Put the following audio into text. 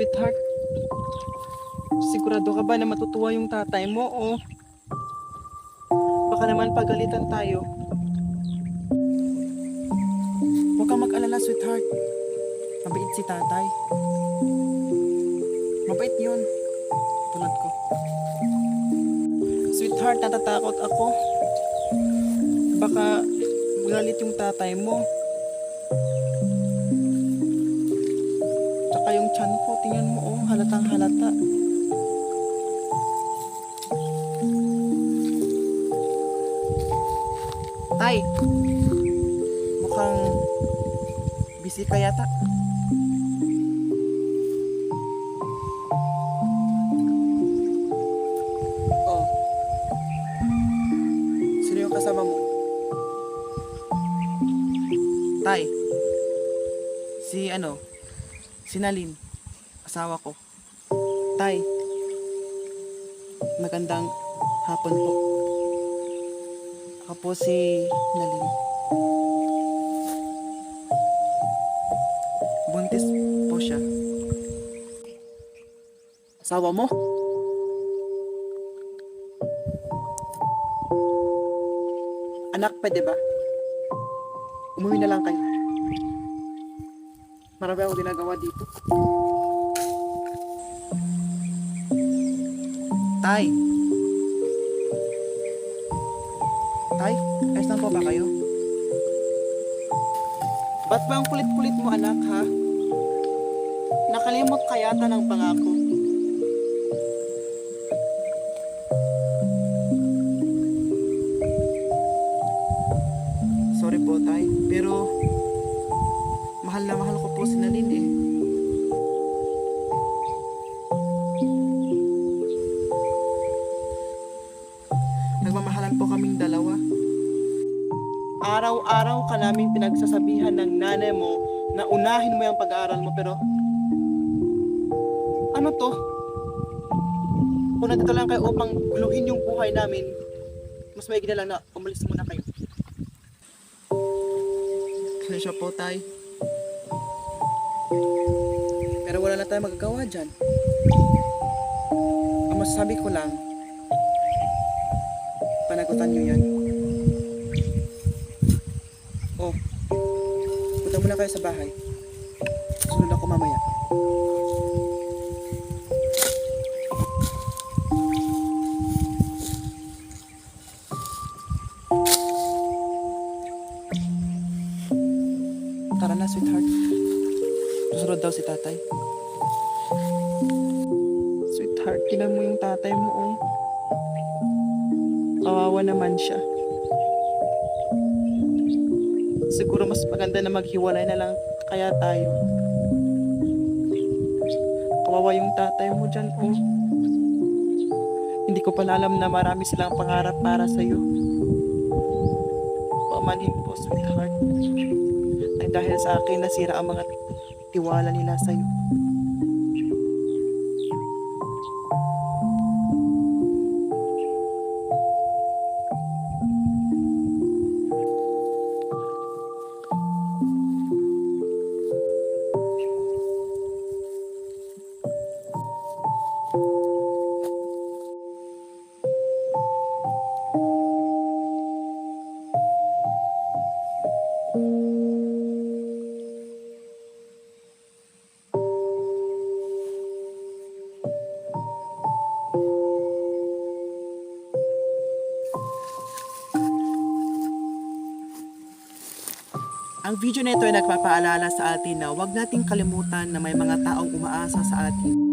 Sweetheart, sigurado ka ba na matutuwa yung tatay mo o baka naman pagalitan tayo? Huwag kang mag-alala, sweetheart. Mabait si tatay. Mabait yun. Tulad ko. Sweetheart, natatakot ako. Baka magalit yung tatay mo. Tsaka yung tiyan ko, tingnan mo oh, halatang halata. Tay, mukhang busy ka yata. Oh, sino yung kasama mo? Tay, si Nalin, asawa ko. Tay, magandang hapon po. Ako po si Nalin. Buntis po siya. Asawa mo? Anak, pwede ba? Umuwi na lang kayo. Marami akong ginagawa dito. Tay! Tay, ayos lang po ba kayo? Ba't ba ang kulit-kulit mo, anak, ha? Nakalimot ka yata ng pangako. Sorry po, Tay, pero mahal na mahal ko po si Nalin eh. Nagmamahalan po kaming dalawa. Araw-araw ka naming pinagsasabihan ng nanay mo na unahin mo yung pag-aaral mo, pero ano to? Kung nandito lang kayo upang guluhin yung buhay namin, mas maigi na lang na umalis muna kayo. Pasensya po, Tay. Pero wala na tayong magagawa dyan. Ang masasabi ko lang, panagutan nyo yan. Oh, punta muna kayo sa bahay. Sunod ako mamaya. Tara na, sweetheart. Susunod daw si tatay. Sweetheart, tingnan mo yung tatay mo, oh. Kawawa naman siya. Siguro mas maganda na maghiwalay na lang kaya tayo. Kawawa yung tatay mo dyan, oh. Hindi ko pala alam na marami silang pangarap para sa'yo. Pamanhin po, sweetheart. Ay dahil sa akin nasira ang mga tiwala nila sa'yo. Ang video na ito ay nagpapaalala sa atin na huwag nating kalimutan na may mga taong umaasa sa atin.